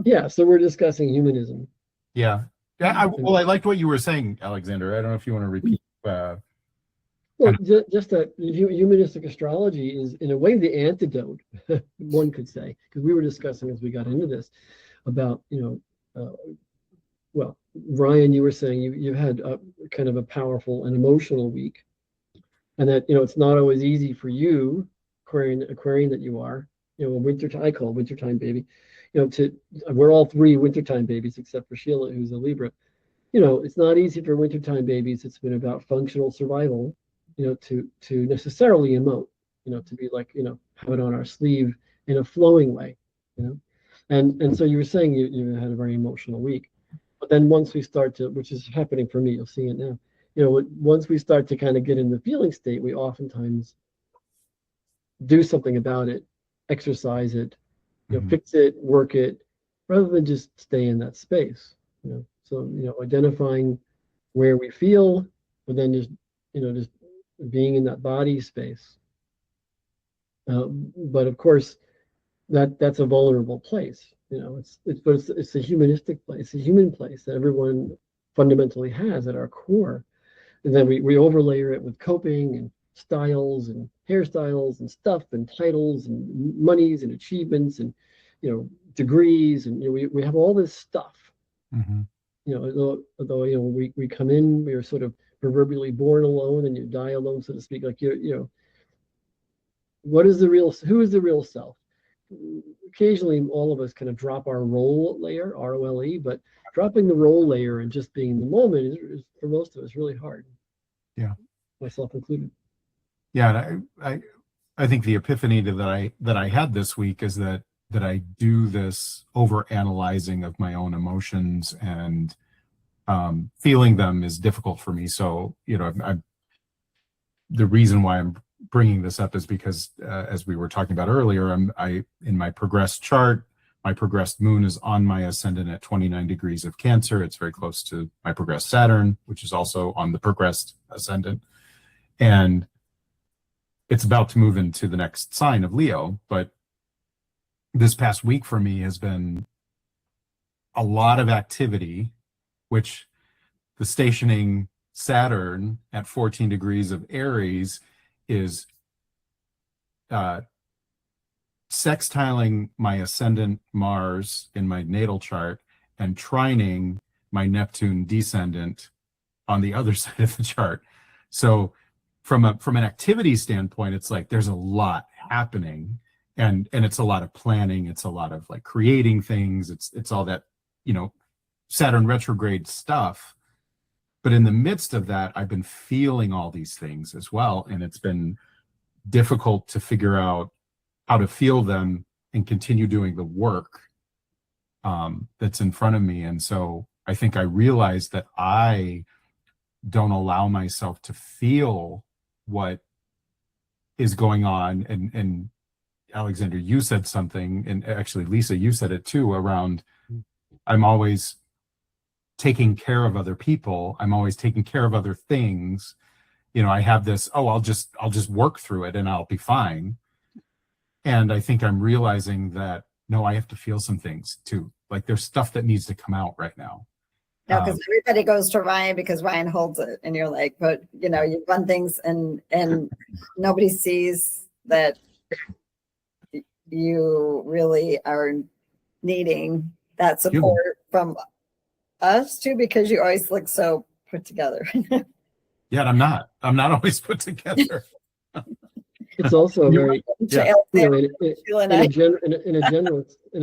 Yeah, so we're discussing humanism. Yeah. Yeah. Well, I liked what you were saying, Alexander. I don't know if you want to repeat. Well, Kind just that humanistic astrology is, in a way, the antidote, one could say, because we were discussing as we got into this about, well, Ryan, you were saying you had a kind of a powerful and emotional week, and that it's not always easy for you, Aquarian that you are, a winter, I call wintertime baby, to we're all three wintertime babies except for Sheila, who's a Libra. It's not easy for wintertime babies. It's been about functional survival, to necessarily emote, to be like, have it on our sleeve in a flowing way, you know. And so you were saying you had a very emotional week. But then once we start to, which is happening for me, you'll see it now, once we start to kind of get in the feeling state, we oftentimes do something about it, exercise it, of, fix it, work it, rather than just stay in that space. So identifying where we feel, but then just being in that body space. But of course, that's a vulnerable place. It's a humanistic place, a human place that everyone fundamentally has at our core. And then we overlay it with coping and styles and hairstyles and stuff and titles and monies and achievements and degrees, and we have all this stuff. mm-hmm. Although we come in, we are sort of proverbially born alone and you die alone, so to speak. Like who is the real self? Occasionally all of us kind of drop our role layer, ROLE, but dropping the role layer and just being in the moment is for most of us really hard. Yeah, myself included. Yeah, and I think the epiphany that I had this week is that I do this over analyzing of my own emotions, and feeling them is difficult for me. So the reason why I'm bringing this up is because as we were talking about earlier, I in my progressed chart, my progressed moon is on my ascendant at 29 degrees of Cancer. It's very close to my progressed Saturn, which is also on the progressed ascendant, and it's about to move into the next sign of Leo. But this past week for me has been a lot of activity, which the stationing Saturn at 14 degrees of Aries is sextiling my ascendant Mars in my natal chart and trining my Neptune descendant on the other side of the chart. So from an activity standpoint, it's like there's a lot happening, and it's a lot of planning, it's a lot of like creating things, it's all that Saturn retrograde stuff. But in the midst of that, I've been feeling all these things as well, and it's been difficult to figure out how to feel them and continue doing the work that's in front of me. And so I think I realized that I don't allow myself to feel what is going on. And Alexander, you said something, and actually Lisa, you said it too, around I'm always taking care of other people, I'm always taking care of other things. I have this, I'll just work through it and I'll be fine. And I think I'm realizing that no, I have to feel some things too. Like there's stuff that needs to come out right now. No, because everybody goes to Ryan because Ryan holds it, and you're like, but you've done things, and nobody sees that you really are needing that support from us too, because you always look so put together. Yeah, I'm not always put together. It's also a very in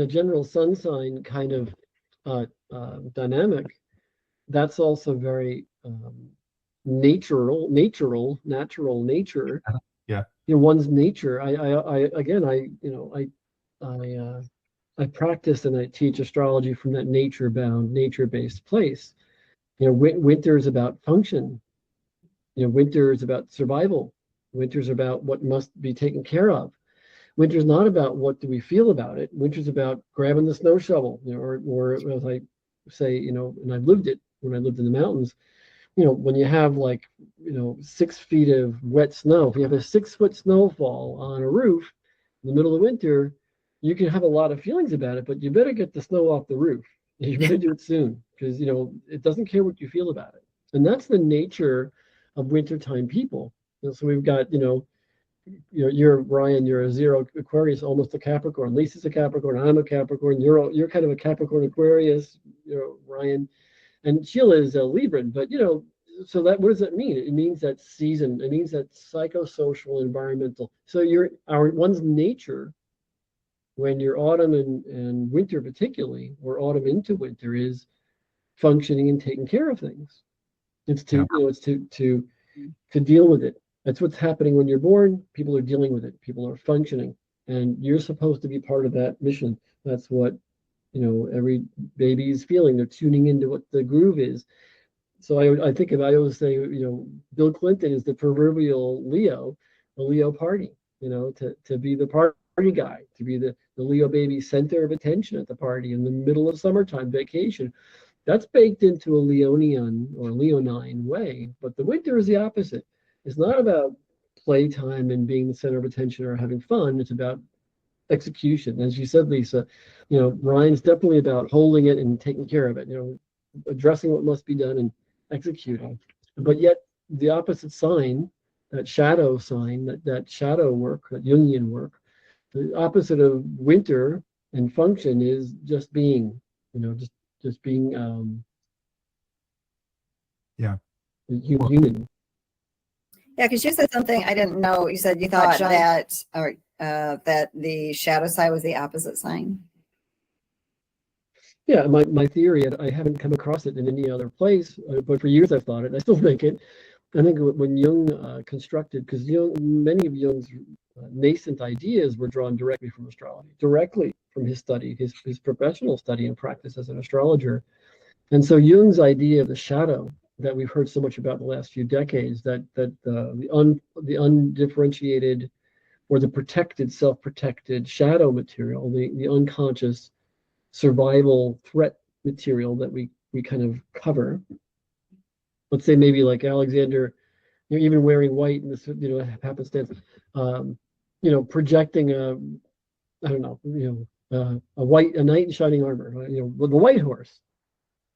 a general sun sign kind of dynamic. That's also very natural nature. Yeah. One's nature. I practice and I teach astrology from that nature-bound, nature-based place. Winter is about function. Winter is about survival. Winter's about what must be taken care of. Winter's not about what do we feel about it. Winter's about grabbing the snow shovel, or as I say, and I've lived it when I lived in the mountains. When you have 6 feet of wet snow, if you have a 6-foot snowfall on a roof in the middle of winter, you can have a lot of feelings about it, but you better get the snow off the roof. You better do it soon, because it doesn't care what you feel about it. And that's the nature of wintertime people. So we've got, you're Ryan, you're a zero Aquarius, almost a Capricorn. Lisa's a Capricorn, I'm a Capricorn, you're kind of a Capricorn Aquarius, Ryan, and Sheila is a Libran. But so that, what does that mean? It means that season, it means that psychosocial, environmental. So one's nature, when you're autumn and winter particularly, or autumn into winter, is functioning and taking care of things. It's to deal with it. That's what's happening when you're born. People are dealing with it. People are functioning, and you're supposed to be part of that mission. That's what every baby is feeling. They're tuning into what the groove is. So I always say, Bill Clinton is the proverbial Leo, the Leo party. To be the party guy, to be the Leo baby center of attention at the party in the middle of summertime vacation. That's baked into a Leonian or Leonine way. But the winter is the opposite. It's not about playtime and being the center of attention or having fun. It's about execution. As you said, Lisa, Ryan's definitely about holding it and taking care of it, addressing what must be done and executing. But yet the opposite sign, that shadow sign, that shadow work, that Jungian work, the opposite of winter and function is just being, just being human. Yeah, because you said something I didn't know. You said you thought that that the shadow side was the opposite sign. Yeah, my theory, I haven't come across it in any other place, but for years I've thought it. I still think it. I think when Jung constructed, because many of Jung's nascent ideas were drawn directly from astrology, directly from his study, his professional study and practice as an astrologer. And so Jung's idea of the shadow that we've heard so much about in the last few decades, that the undifferentiated or the protected, self-protected shadow material, the unconscious survival threat material that we kind of cover. Let's say maybe like Alexander, even wearing white in this, happenstance, projecting a knight in shining armor, with the white horse.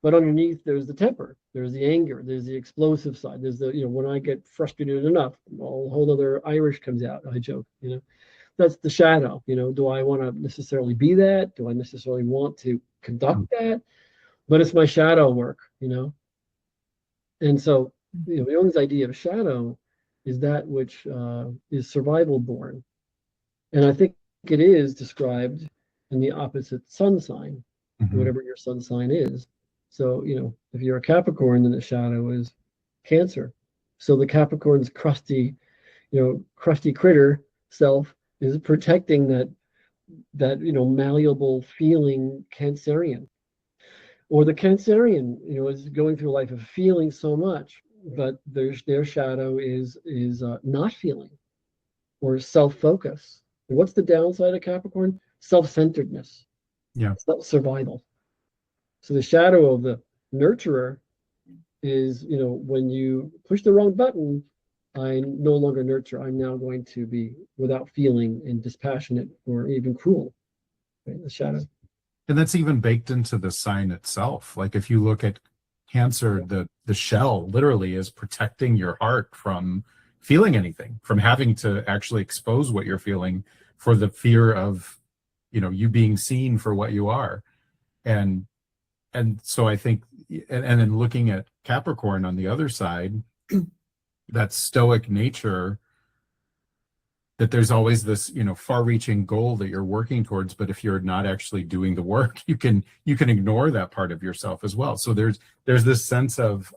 But underneath, there's the temper, there's the anger, there's the explosive side. There's the, when I get frustrated enough, a whole other Irish comes out. I joke, that's the shadow. Do I want to necessarily be that? Do I necessarily want to conduct that? But it's my shadow work, And so, Jung's idea of shadow is that which is survival born. And I think it is described in the opposite sun sign, whatever your sun sign is. So, if you're a Capricorn, then the shadow is Cancer. So the Capricorn's crusty critter self is protecting that malleable feeling Cancerian. Or the Cancerian, is going through life of feeling so much, but their shadow is not feeling, or self-focus. And what's the downside of Capricorn? Self-centeredness. Yeah. Survival. So the shadow of the nurturer is, when you push the wrong button, I no longer nurture. I'm now going to be without feeling and dispassionate or even cruel. Right? The shadow. And that's even baked into the sign itself. Like if you look at Cancer, the shell literally is protecting your heart from feeling anything, from having to actually expose what you're feeling, for the fear of, you being seen for what you are. And so I think, and then looking at Capricorn on the other side, that stoic nature, that there's always this, far-reaching goal that you're working towards, but if you're not actually doing the work, you can ignore that part of yourself as well. So there's this sense of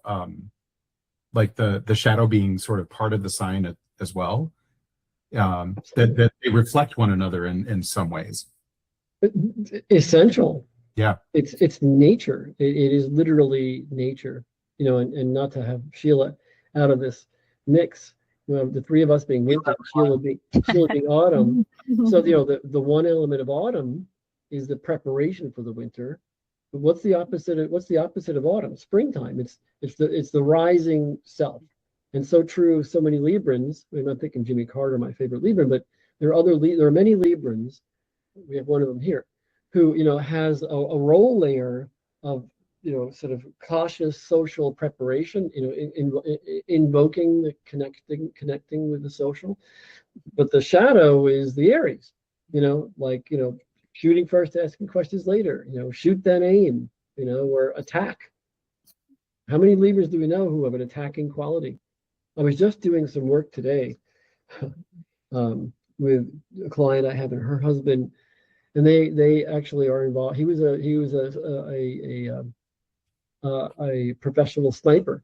like the shadow being sort of part of the sign as well, that they reflect one another in some ways. Essential. Yeah. It's nature. It is literally nature, and not to have Sheila out of this mix. The three of us being winter, Sheila being autumn. So the one element of autumn is the preparation for the winter. But what's the opposite of autumn? Springtime. It's the rising self. And so true of so many Librans. I'm not thinking Jimmy Carter, my favorite Libran, but there are many Librans we have one of them here, who, has a role layer of, sort of cautious social preparation, invoking the connecting with the social. But the shadow is the Aries, shooting first, asking questions later, shoot then aim, or attack. How many Libras do we know who have an attacking quality? I was just doing some work today with a client I have and her husband, and they actually are involved. He was a professional sniper.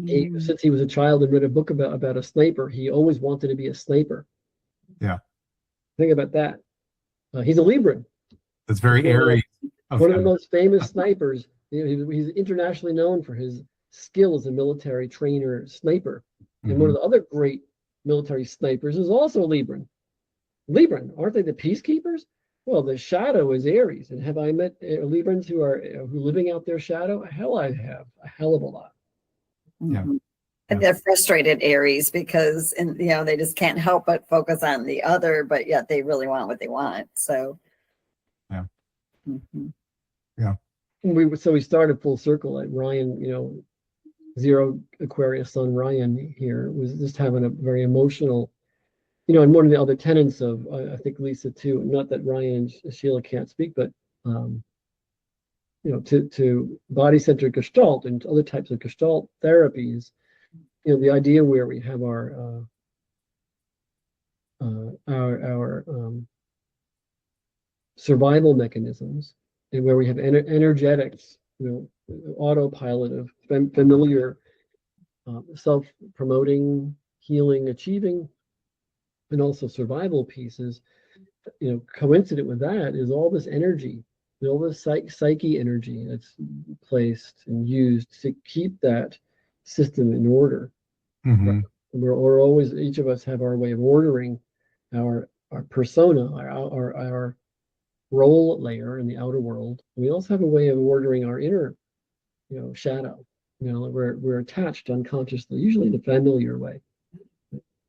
Since he was a child and read a book about a sniper, he always wanted to be a sniper. Yeah. Think about that. He's a Libra. That's very Aries. One of the most famous snipers. He's internationally known for his skill as a military trainer sniper. And one of the other great military snipers is also Libran. Libran, aren't they the peacekeepers? Well, the shadow is Aries. And have I met Librans who are living out their shadow? Hell, I have a hell of a lot. Yeah. And they're frustrated Aries because, they just can't help but focus on the other, but yet they really want what they want. So, yeah. Yeah. We started full circle at Ryan, zero Aquarius sun Ryan here was just having a very emotional, and one of the other tenets of, I think Lisa too, not that Ryan and Sheila can't speak, but, to body-centered Gestalt and other types of Gestalt therapies, the idea where we have our survival mechanisms, and where we have energetics, autopilot of familiar, self-promoting, healing, achieving, and also survival pieces. Coincident with that is all this energy, all this psyche energy that's placed and used to keep that system in order. We're always, each of us have our way of ordering our persona, our role layer in the outer world. We also have a way of ordering our inner, shadow. We're attached unconsciously, usually in a familiar way.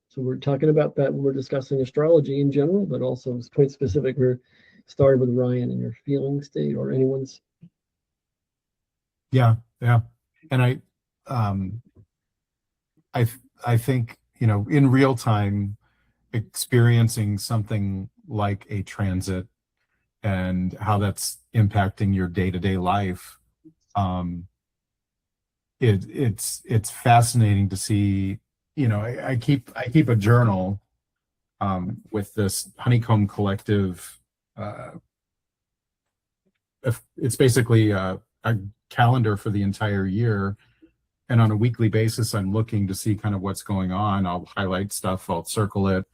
So we're talking about that when we're discussing astrology in general, but also point specific. We're started with Ryan and your feeling state or anyone's. Yeah. And I think, in real time, experiencing something like a transit and how that's impacting your day-to-day life, it's fascinating to see. I keep a journal with this Honeycomb Collective. It's basically a calendar for the entire year, and on a weekly basis I'm looking to see kind of what's going on. I'll highlight stuff, I'll circle it,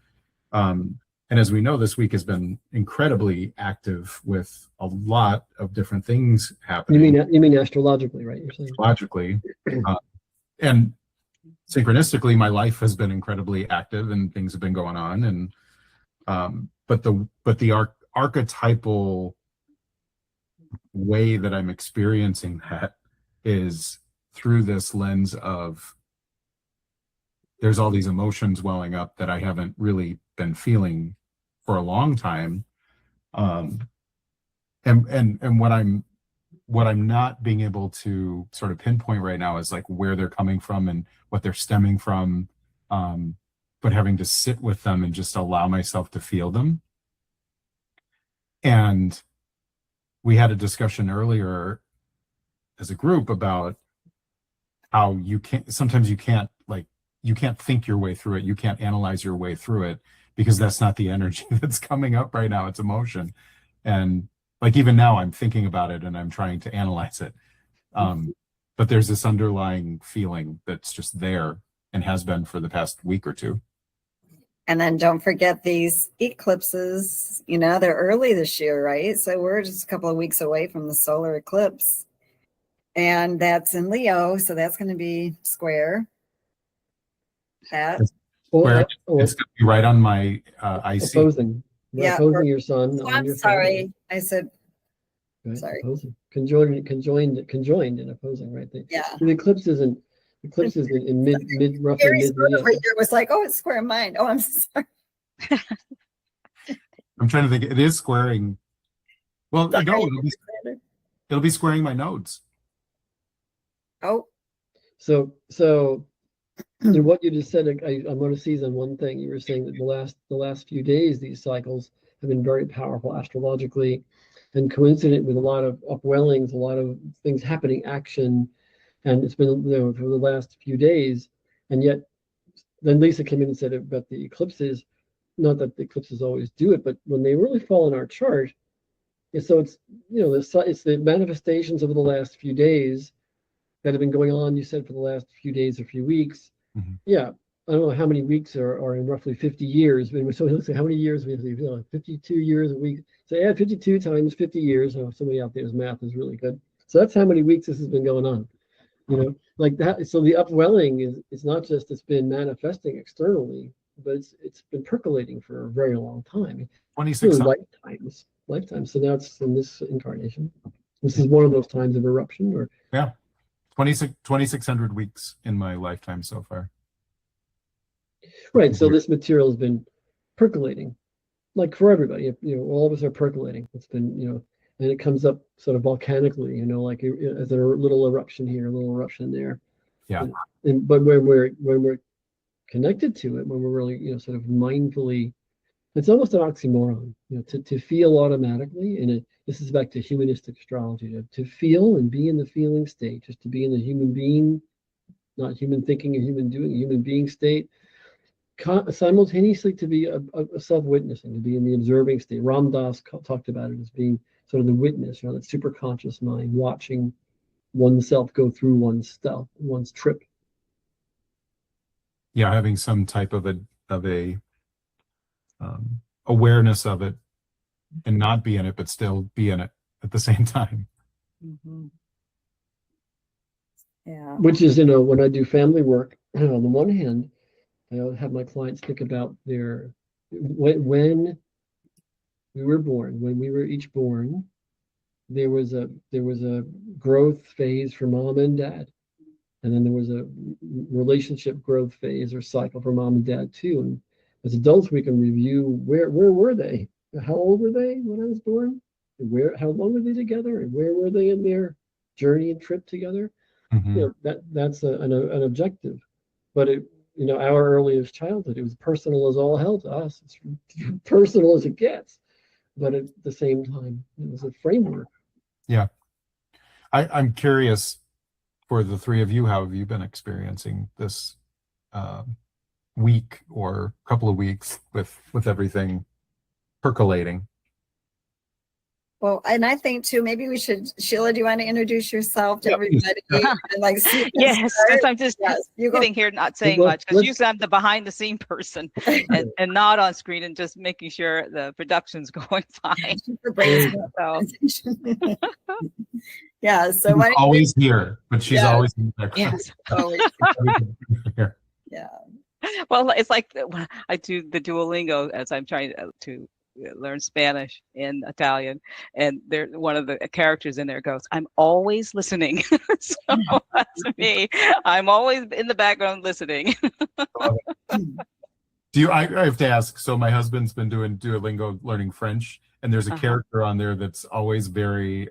and as we know, this week has been incredibly active with a lot of different things happening. You mean astrologically, right? You're saying astrologically, and synchronistically my life has been incredibly active and things have been going on, and but the archetypal way that I'm experiencing that is through this lens of there's all these emotions welling up that I haven't really been feeling for a long time, and what I'm not being able to sort of pinpoint right now is like where they're coming from and what they're stemming from, but having to sit with them and just allow myself to feel them. And we had a discussion earlier as a group about how sometimes you can't think your way through it. You can't analyze your way through it because that's not the energy that's coming up right now. It's emotion. And like, even now I'm thinking about it and I'm trying to analyze it. But there's this underlying feeling that's just there and has been for the past week or two. And then don't forget these eclipses, they're early this year, right? So we're just a couple of weeks away from the solar eclipse. And that's in Leo, so that's going to be square. It's going to be right on my IC. Opposing. Opposing your sun. Oh, I'm sorry. I said, right? Sorry. Opposing. Conjoined and opposing, right? The eclipse is in roughly Aries mid Leo. over here was like, oh, it's square in mine. Oh, I'm sorry. I'm trying to think. It is squaring. Well, no, Sorry, it'll be squaring my nodes. Oh, So in what you just said, I'm going to seize on one thing. You were saying that the last few days, these cycles have been very powerful astrologically, and coincident with a lot of upwellings, a lot of things happening, action, and it's been, for the last few days, and yet then Lisa came in and said about the eclipses. Not that the eclipses always do it, but when they really fall in our chart, so it's it's the manifestations over the last few days that have been going on. You said for the last few days or few weeks. Mm-hmm. Yeah, I don't know how many weeks are in roughly 50 years. But so let's say how many years we have, 52 years a week. So add 52 times 50 years. Oh, somebody out there's math is really good. So that's how many weeks this has been going on. Like that. So the upwelling is not just it's been manifesting externally, but it's been percolating for a very long time. 26 lifetimes. So now it's in this incarnation. This is one of those times of eruption, or yeah, 2,600 weeks in my lifetime so far. Right. So this material has been percolating, like for everybody. All of us are percolating. It's been, and it comes up sort of volcanically, like as a little eruption here, a little eruption there. Yeah. But when we're connected to it, when we're really, sort of mindfully, it's almost an oxymoron, to feel automatically. And this is back to humanistic astrology, to feel and be in the feeling state, just to be in the human being, not human thinking or human doing, human being state. Simultaneously to be a self-witnessing, to be in the observing state. Ram Dass talked about it as being sort of the witness, that super conscious mind watching oneself go through one's trip. Yeah, having some type of a awareness of it, and not be in it, but still be in it at the same time. Mm-hmm. Yeah. Which is, when I do family work, on the one hand, I have my clients think about when we were born, when we were each born, there was a growth phase for mom and dad, and then there was a relationship growth phase or cycle for mom and dad too. And as adults, we can review where were they, how old were they when I was born, and how long were they together, and where were they in their journey and trip together. Mm-hmm. That's an objective, but our earliest childhood, it was personal as all hell to us. It's personal as it gets, but at the same time, it was a framework. Yeah. I'm curious, for the three of you, how have you been experiencing this week or couple of weeks with everything percolating? Well, and I think too, maybe we should, Sheila, do you want to introduce yourself to everybody? And yes, because I'm just sitting here not saying much, because usually I'm the behind the scene person and not on screen, and just making sure the production's going fine. Yeah, so she's always here, but she's always in the background. Yes, always. Yeah. Well, it's like I do the Duolingo as I'm trying to learn Spanish and Italian, and one of the characters in there goes, "I'm always listening." So that's me. I'm always in the background listening. I have to ask, so my husband's been doing Duolingo learning French, and there's a character on there that's always very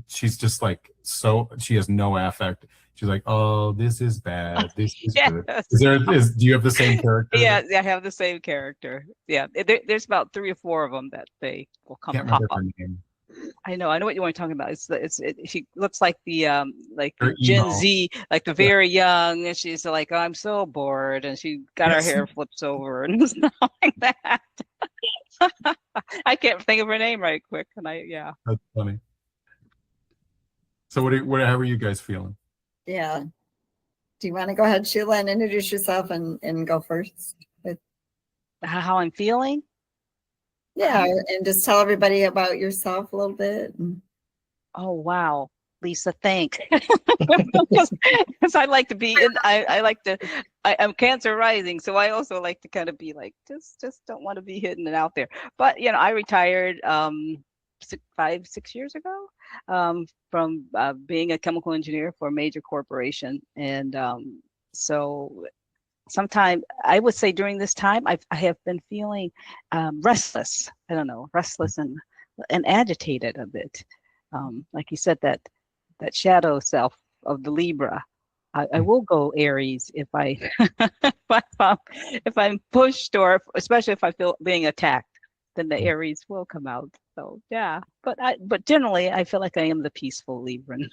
she's just like, so she has no affect. She's like, "Oh, this is bad. This is good." Do you have the same character? Yeah, I have the same character. Yeah, there's about 3 or 4 of them that they will come pop up. I know what you want to talk about. She looks like the Gen Z, like the very young, and she's like, "Oh, I'm so bored," and she got her hair flips over and stuff like that. I can't think of her name right quick, and That's funny. So how are you guys feeling? Yeah. Do you want to go ahead, Sheila, and introduce yourself and go first? How I'm feeling? Yeah, and just tell everybody about yourself a little bit. Oh, wow. Lisa, thanks. Because I like to be in, I'm Cancer rising, so I also like to kind of be like, just don't want to be hidden and out there. But, I retired 6 years ago from being a chemical engineer for a major corporation. And so sometime, I would say during this time, I have been feeling restless. I don't know, restless and agitated a bit. Like you said, that shadow self of the Libra. I will go Aries if I if I'm pushed, or especially if I feel being attacked, then the Aries will come out. So yeah, but generally I feel like I am the peaceful Libran.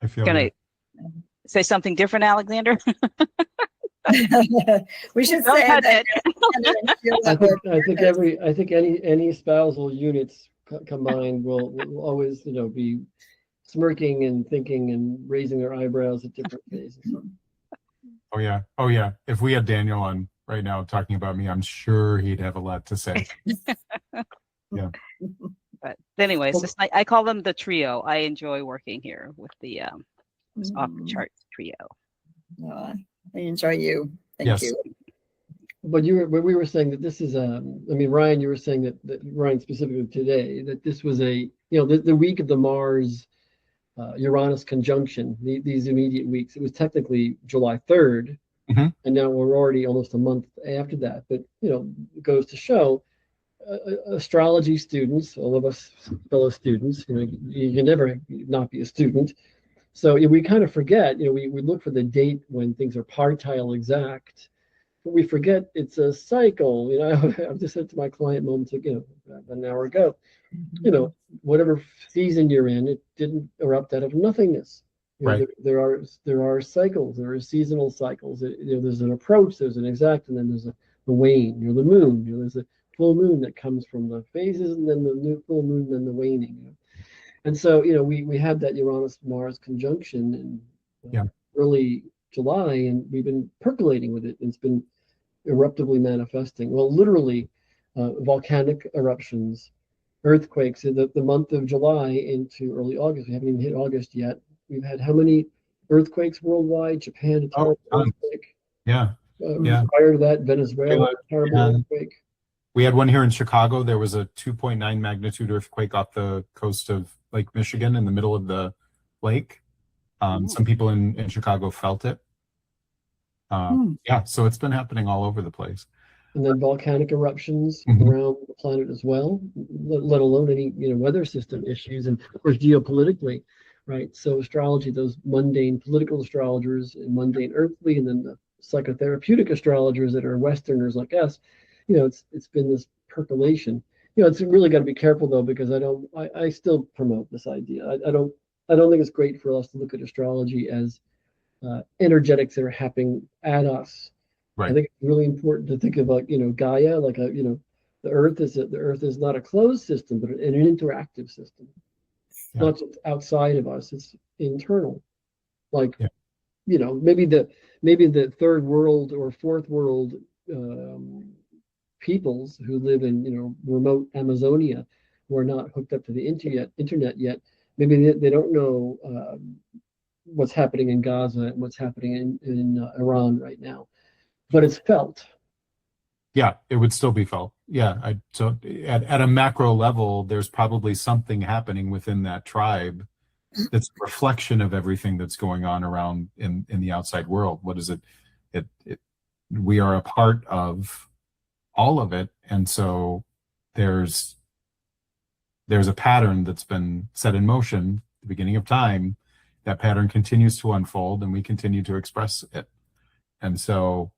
I feel Can you. I say something different, Alexander? We should Go say ahead, that. I think any spousal units combined will always, be smirking and thinking and raising their eyebrows at different phases. Oh yeah. If we had Daniel on right now talking about me, I'm sure he'd have a lot to say. Yeah. But anyways, I call them the trio. I enjoy working here with the off the charts trio. I enjoy you. Thank you. But we were saying that this is Ryan, you were saying that Ryan specifically today, that this was the week of the Mars Uranus conjunction, these immediate weeks. It was technically July 3rd, and now we're already almost a month after that. But it goes to show astrology students, all of us fellow students, you can never not be a student. So we kind of forget, we look for the date when things are partile exact, but we forget it's a cycle. I just said to my client moments ago, an hour ago, whatever season you're in, it didn't erupt out of nothingness. Right. There are cycles. There are seasonal cycles. There's an approach. There's an exact, and then there's the wane. The moon. There's a full moon that comes from the phases, and then the new full moon, then the waning. And so we had that Uranus Mars conjunction in early July, and we've been percolating with it. It's been eruptively manifesting. Well, literally, volcanic eruptions, earthquakes in the month of July into early August. We haven't even hit August yet. We've had how many earthquakes worldwide? Japan, a terrible earthquake. Yeah. Prior to that, Venezuela, a terrible earthquake. We had one here in Chicago. There was a 2.9 magnitude earthquake off the coast of Lake Michigan in the middle of the lake. Some people in Chicago felt it. So it's been happening all over the place. And then volcanic eruptions around the planet as well, let alone any weather system issues, and of course geopolitically, right? So astrology, those mundane political astrologers and mundane earthly, and then the psychotherapeutic astrologers that are Westerners like us, it's been this percolation. It's really got to be careful though, because I still promote this idea. I don't think it's great for us to look at astrology as energetics that are happening at us. Right. I think it's really important to think about Gaia, like the Earth is not a closed system, but an interactive system. It's not just outside of us; it's internal. Like maybe the third world or fourth world peoples who live in remote Amazonia, who are not hooked up to the internet yet. Maybe they don't know what's happening in Gaza and what's happening in Iran right now. But it's felt. Yeah, it would still be felt. Yeah, so at a macro level, there's probably something happening within that tribe that's a reflection of everything that's going on around in the outside world. What is it? We are a part of all of it, and so there's a pattern that's been set in motion at the beginning of time. That pattern continues to unfold, and we continue to express it. And so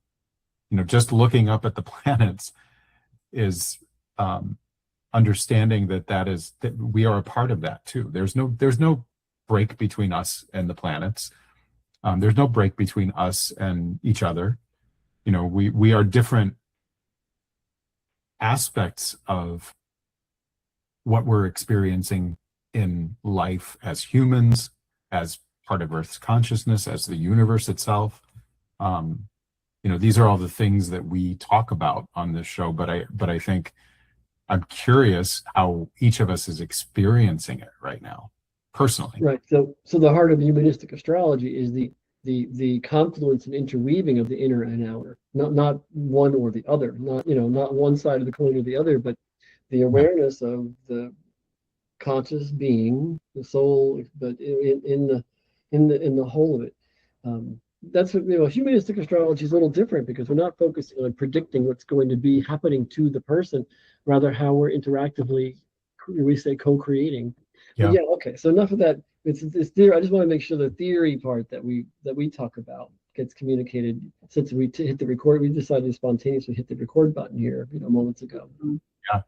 just looking up at the planets is understanding that we are a part of that too. There's no break between us and the planets. There's no break between us and each other. We are different aspects of what we're experiencing in life as humans, as part of Earth's consciousness, as the universe itself. These are all the things that we talk about on this show, but I think I'm curious how each of us is experiencing it right now, personally. Right. So the heart of humanistic astrology is the confluence and interweaving of the inner and outer, not one or the other, not one side of the coin or the other, but the awareness of the conscious being, the soul, but in the whole of it. that's what, humanistic astrology is a little different because we're not focusing on predicting what's going to be happening to the person, rather how we're interactively, we say, co-creating. Yeah. Yeah. Okay. So enough of that. It's theory. I just want to make sure the theory part that we talk about gets communicated. Since we hit the record, we decided to spontaneously hit the record button here, moments ago. Yeah.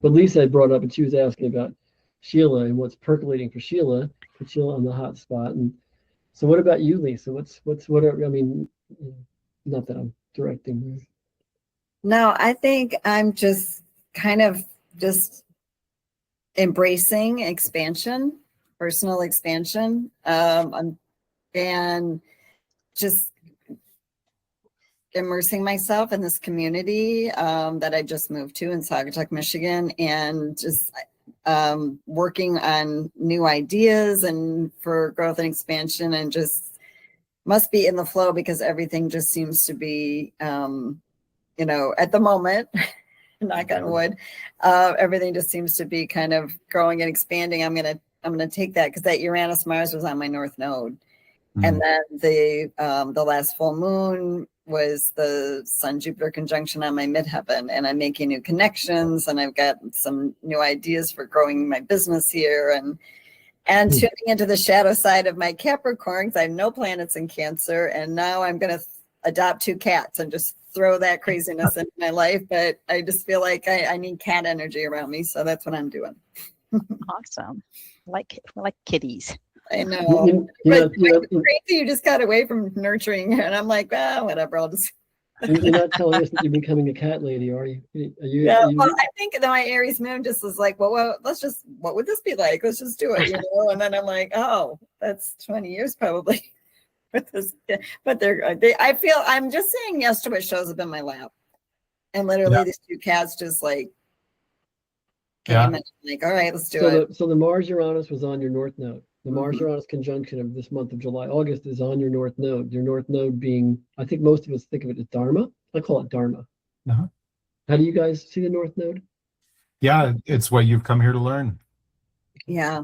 But Lisa had brought up, and she was asking about Sheila and what's percolating for Sheila. Put Sheila on the hot spot. And so, what about you, Lisa? What are, I mean, not that I'm directing. No, I think I'm just kind of just embracing expansion, personal expansion, and just immersing myself in this community that I just moved to in Saugatuck, Michigan, and just working on new ideas and for growth and expansion, and just must be in the flow because everything just seems to be, at the moment, knock on wood, everything just seems to be kind of growing and expanding. I'm gonna take that because that Uranus Mars was on my North Node. And then the last full moon was the Sun Jupiter conjunction on my midheaven, and I'm making new connections, and I've got some new ideas for growing my business here, and tuning into the shadow side of my Capricorn, because I have no planets in Cancer, and now I'm going to adopt 2 cats and just throw that craziness into my life. But I just feel like I need cat energy around me, so that's what I'm doing. Awesome. Like kitties. I know. But crazy, you just got away from nurturing, and I'm like, whatever. I'll just. You're not telling us that you're becoming a cat lady, are you? Well, I think that my Aries moon just was like, well, what would this be like? Let's just do it, And then I'm like, oh, that's 20 years probably. With this, but I feel I'm just saying yes to what shows up in my lap, and literally these 2 cats just like. Came and like, all right, let's do it. So the Mars Uranus was on your North Node. The Mars Uranus conjunction of this month of July, August is on your North Node. Your North Node being, I think most of us think of it as Dharma. I call it Dharma. Uh-huh. How do you guys see the North Node? Yeah, it's what you've come here to learn. Yeah.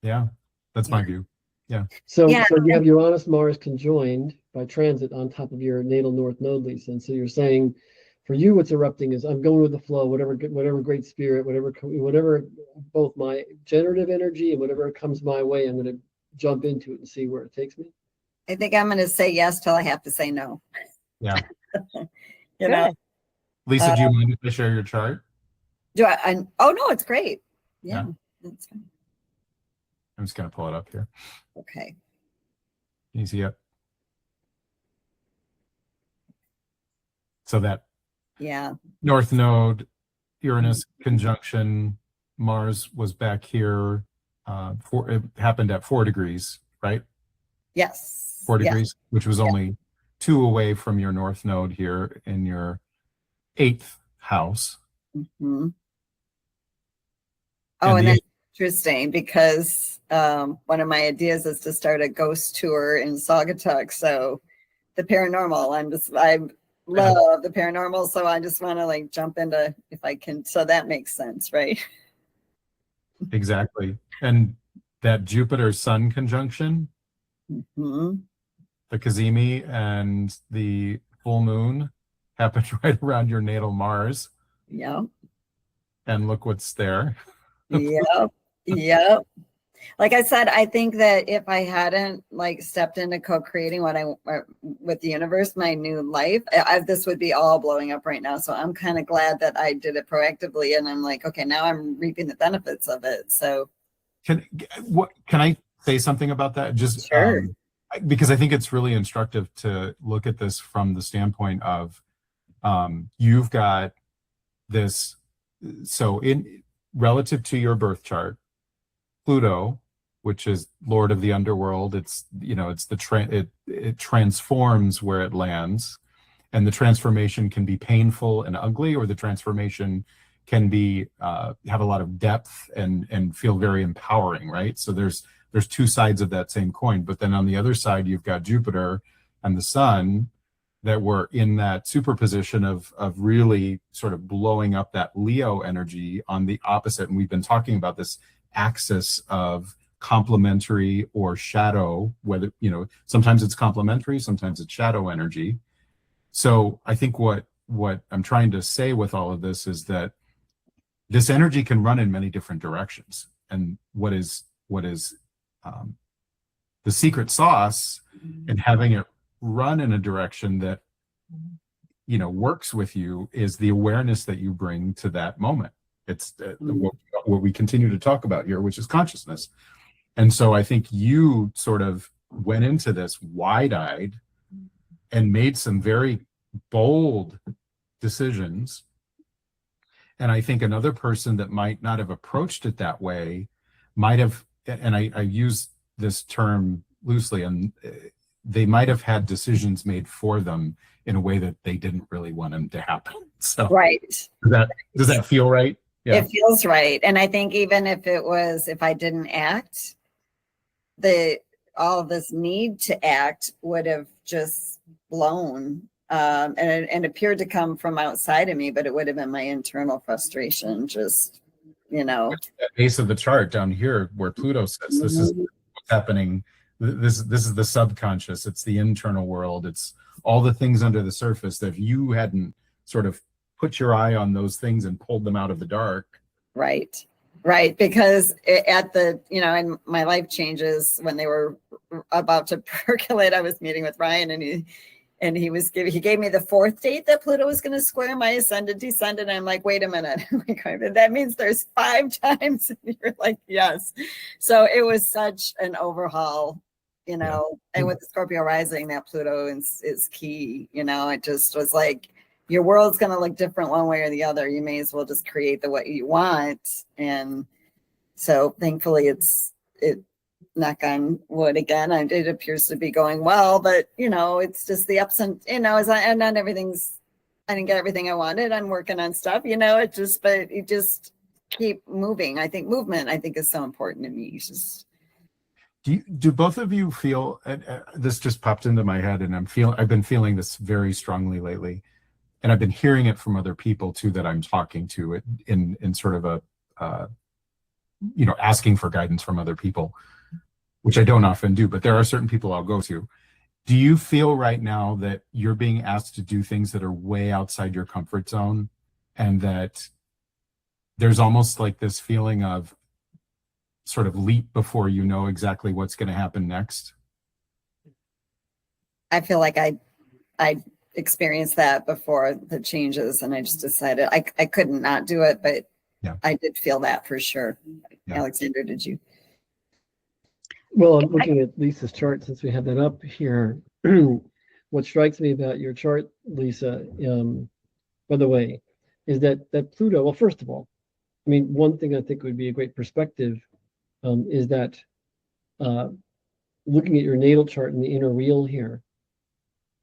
Yeah, that's my view. Yeah. So you have Uranus Mars conjoined by transit on top of your natal North Node, Lisa. And so you're saying, for you, what's erupting is I'm going with the flow, whatever great spirit, whatever both my generative energy and whatever comes my way, I'm going to jump into it and see where it takes me. I think I'm going to say yes till I have to say no. Yeah. Lisa, do you mind if I share your chart? Do I? Oh no, it's great. Yeah. That's fine. I'm just going to pull it up here. Okay. Easy up. So that. Yeah. North Node, Uranus conjunction, Mars was back here. It happened at 4 degrees, right? Yes. 4 degrees, which was only 2 away from your North Node here in your 8th house. Mm-hmm. And that's interesting because one of my ideas is to start a ghost tour in Saugatuck. So the paranormal, I love the paranormal, so I just want to jump into if I can. So that makes sense, right? Exactly. And that Jupiter Sun conjunction, the Cazimi and the full moon happened right around your natal Mars. Yeah. And look what's there. Yep. Like I said, I think that if I hadn't stepped into co-creating with the universe, my new life, this would be all blowing up right now. So I'm kind of glad that I did it proactively, and I'm like, okay, now I'm reaping the benefits of it. So can I say something about that? Just sure. Because I think it's really instructive to look at this from the standpoint of you've got this. So in relative to your birth chart, Pluto, which is Lord of the underworld, it's it transforms where it lands, and the transformation can be painful and ugly, or the transformation can be have a lot of depth and feel very empowering, right? So there's 2 sides of that same coin. But then on the other side, you've got Jupiter and the Sun that were in that superposition of really sort of blowing up that Leo energy on the opposite. And we've been talking about this axis of complementary or shadow, whether, sometimes it's complementary, sometimes it's shadow energy. So I think what I'm trying to say with all of this is that this energy can run in many different directions. And what is the secret sauce in having it run in a direction that, works with you is the awareness that you bring to that moment. It's what we continue to talk about here, which is consciousness. And so I think you sort of went into this wide-eyed and made some very bold decisions. And I think another person that might not have approached it that way might have, and I use this term loosely, and they might have had decisions made for them in a way that they didn't really want them to happen. So right. Does that feel right? Yeah. It feels right. And I think even if I didn't act, all of this need to act would have just blown, and appeared to come from outside of me, but it would have been my internal frustration, just, At the base of the chart down here where Pluto sits, this is what's happening. This is the subconscious. It's the internal world. It's all the things under the surface that if you hadn't sort of put your eye on those things and pulled them out of the dark. Right. Because in my life changes, when they were about to percolate, I was meeting with Ryan, and he gave me the fourth date that Pluto was going to square my ascendant descendant. I'm like, wait a minute. That means there's 5 times. And you're like, yes. So it was such an overhaul, and with the Scorpio rising, that Pluto is key. It just was like, your world's going to look different one way or the other. You may as well just create the way you want. And so thankfully it knock on wood again, it appears to be going well, but it's just the ups and, and not everything's, I didn't get everything I wanted. I'm working on stuff, but you just keep moving. I think movement, is so important to me. It's just, do both of you feel, this just popped into my head, and I've been feeling this very strongly lately, and I've been hearing it from other people too that I'm talking to in sort of a asking for guidance from other people, which I don't often do, but there are certain people I'll go to. Do you feel right now that you're being asked to do things that are way outside your comfort zone, and that there's almost like this feeling of sort of leap before you know exactly what's going to happen next? I feel like I experienced that before the changes, and I just decided I couldn't not do it, but yeah. I did feel that for sure. Yeah. Alexander, did you? Well, I'm looking at Lisa's chart since we have that up here. What strikes me about your chart, Lisa, by the way, is that Pluto, well, first of all, one thing I think would be a great perspective is that looking at your natal chart in the inner wheel here,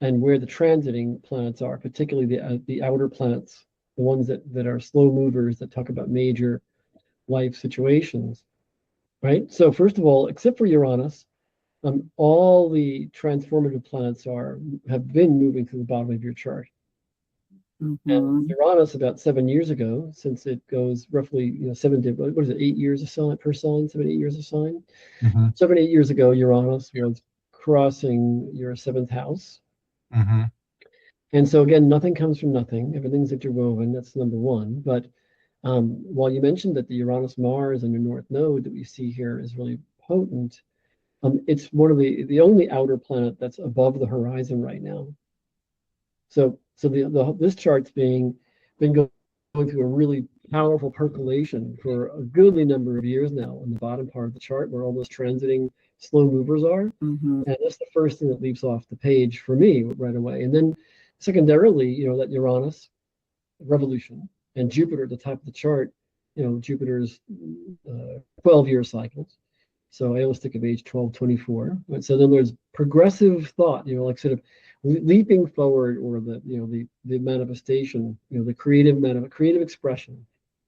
and where the transiting planets are, particularly the outer planets, the ones that are slow movers, that talk about major life situations, right? So first of all, except for Uranus, all the transformative planets have been moving through the bottom of your chart. Mm-hmm. And Uranus, about 7 years ago, since it goes roughly 8 years of sign per sign, 7, 8 years of sign. Mm-hmm. 7, 8 years ago, Uranus was crossing your 7th house. Mm-hmm. And so again, nothing comes from nothing. Everything's interwoven. That's number one. But while you mentioned that the Uranus Mars on your North Node that we see here is really potent, it's one of the only outer planet that's above the horizon right now. So this chart's been going through a really powerful percolation for a goodly number of years now on the bottom part of the chart, where all those transiting slow movers are. Mm-hmm. And that's the first thing that leaps off the page for me right away. And then secondarily, that Uranus revolution and Jupiter at the top of the chart, Jupiter's 12-year cycles. So I always think of age 12, 24. Right? So then there's progressive thought, like sort of leaping forward, or the manifestation, the creative expression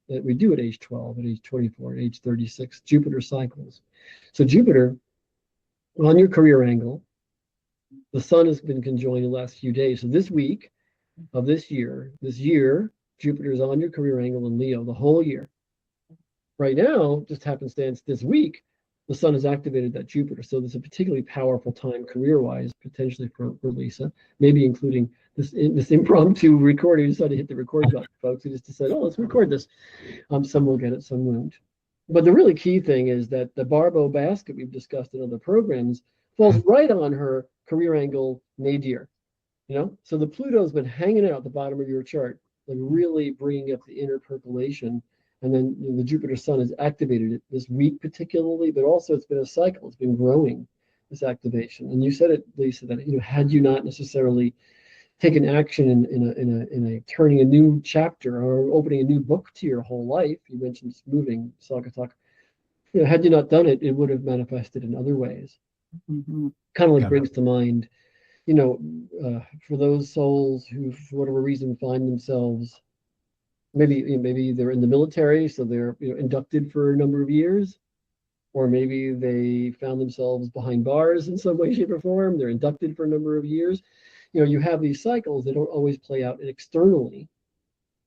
that we do at age 12, at age 24, at age 36, Jupiter cycles. So Jupiter, on your career angle, the sun has been conjoined the last few days. So this week of this year, Jupiter is on your career angle in Leo the whole year. Right now, just happenstance this week, the sun has activated that Jupiter. So there's a particularly powerful time career-wise, potentially for Lisa, maybe including this impromptu recording. You decided to hit the record button, folks. You just decided, oh, let's record this. Some will get it, some won't. But the really key thing is that the Barbo basket we've discussed in other programs falls right on her career angle nadir. So the Pluto's been hanging out at the bottom of your chart, like really bringing up the inner percolation. And then the Jupiter Sun has activated it this week particularly, but also it's been a cycle. It's been growing, this activation. And you said it, Lisa, that had you not necessarily taken action in a turning a new chapter or opening a new book to your whole life, you mentioned this moving Saugatuck, had you not done it, it would have manifested in other ways. Kind of like brings to mind, for those souls who, for whatever reason, find themselves maybe they're in the military, so they're inducted for a number of years, or maybe they found themselves behind bars in some way, shape, or form. They're inducted for a number of years. You have these cycles that don't always play out externally.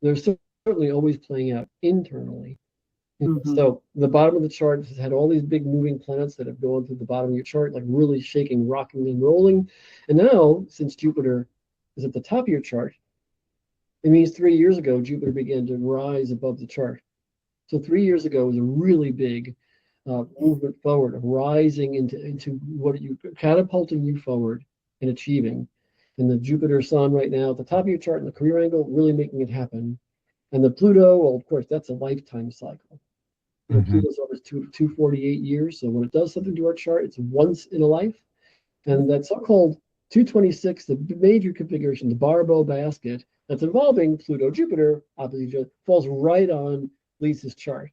They're certainly always playing out internally. So the bottom of the chart has had all these big moving planets that have gone through the bottom of your chart, like really shaking, rocking, and rolling. And now, since Jupiter is at the top of your chart, it means 3 years ago, Jupiter began to rise above the chart. So 3 years ago was a really big movement forward, of rising into what you catapulting you forward and achieving. And the Jupiter Sun right now at the top of your chart in the career angle, really making it happen. And the Pluto, well, of course, that's a lifetime cycle. Pluto's over 248 years. So when it does something to our chart, it's once in a life. And that so-called 226, the major configuration, the Barbo basket, that's involving Pluto, Jupiter, opposite each other, falls right on Lisa's chart.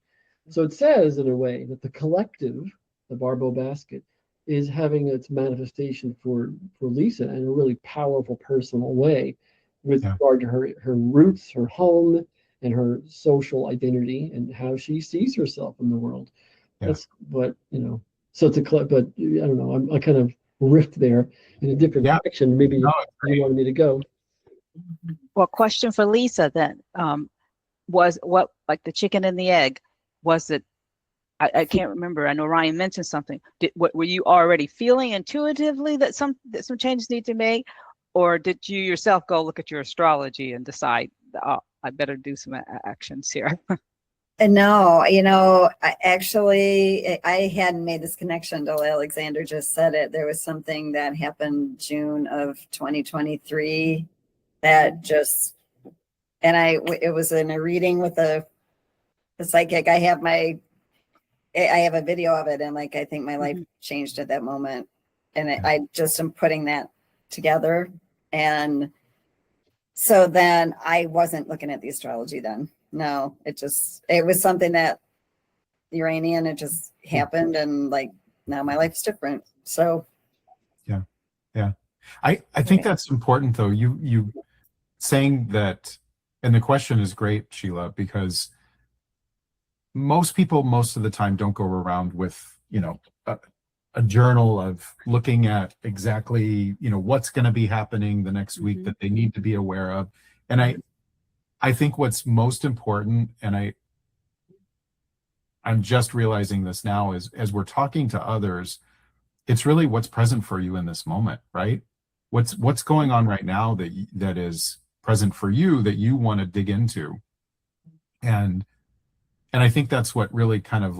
So it says, in a way, that the collective, the Barbo basket, is having its manifestation for Lisa in a really powerful personal way with regard to her roots, her home, and her social identity and how she sees herself in the world. That's what, so but I don't know, I kind of riffed there in a different direction. Maybe you wanted me to go. Well, question for Lisa then. Was what, like the chicken and the egg, was it, I can't remember. I know Ryan mentioned something. Were you already feeling intuitively that some changes need to make, or did you yourself go look at your astrology and decide, oh, I better do some actions here? No, I hadn't made this connection until Alexander just said it. There was something that happened June of 2023 that just, it was in a reading with a psychic. I have a video of it, and I think my life changed at that moment. And I just am putting that together. And so then I wasn't looking at the astrology then. No, it was something that Uranian, it just happened. And now my life's different. So. Yeah. I think that's important though. You saying that, and the question is great, Sheila, because most people most of the time don't go around with, a journal of looking at exactly, what's going to be happening the next week that they need to be aware of. And I think what's most important, and I'm just realizing this now, is as we're talking to others, it's really what's present for you in this moment, right? What's going on right now that is present for you that you want to dig into. And I think that's what really kind of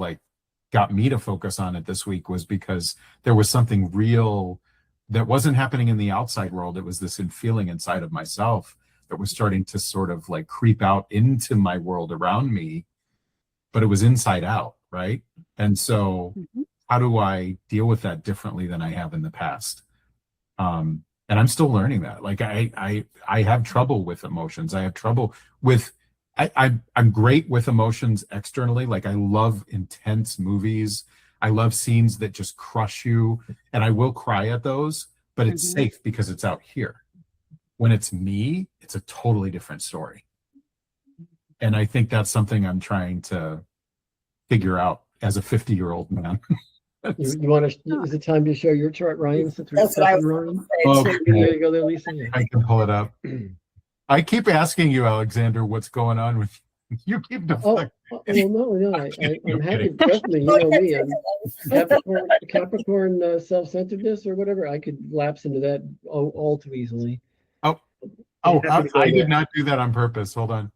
got me to focus on it this week, was because there was something real that wasn't happening in the outside world. It was this feeling inside of myself that was starting to sort of creep out into my world around me, but it was inside out, right? And so how do I deal with that differently than I have in the past? And I'm still learning that. I have trouble with emotions. I have trouble with, I'm great with emotions externally. I love intense movies. I love scenes that just crush you, and I will cry at those, but it's safe because it's out here. When it's me, it's a totally different story. And I think that's something I'm trying to figure out as a 50-year-old man. You want to? Is it time to show your chart, Ryan? Since That's what I was going to say. There you go, there, Lisa. I can pull it up. I keep asking you, Alexander, what's going on with You keep Oh, deflecting. well, no, I'm happy. kidding. Trust me, you know me. Capricorn self-centeredness or whatever. I could lapse into that all too easily. Oh, I'm happy to go I there. did not do that on purpose. Hold on.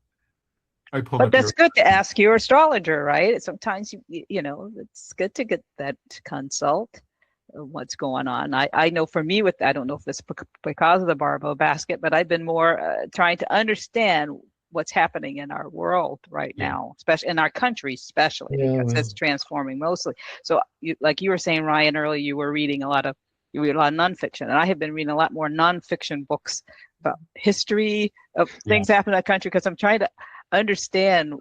I pulled But up that's your. good to ask your astrologer, right? Sometimes you know it's good to get that consult what's going on. I know for me with I don't know if it's because of the barbell basket, but I've been more trying to understand what's happening in our world right now, especially in our country, especially because it's transforming mostly. So like you were saying, Ryan, earlier, you read a lot of nonfiction, and I have been reading a lot more nonfiction books about history of things happening in that country because I'm trying to understand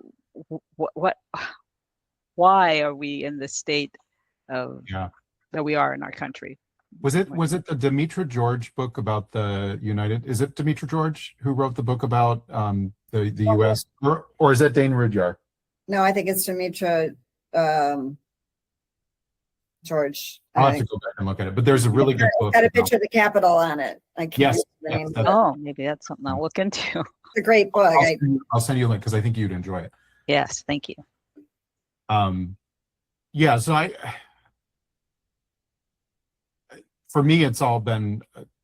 why are we in the state of that we are in our country. Was it the Demetra George book about the United? Is it Demetra George who wrote the book about the U.S. or is that Dane Rudyard? No, I think it's Demetra George. I'll have to go back and look at it. But there's a really good book. Got a picture of the Capitol on it. I can't Yes. Maybe that's something I'll look into. It's a great book. I'll send you a link because I think you'd enjoy it. Yes, thank you. So for me, it's all been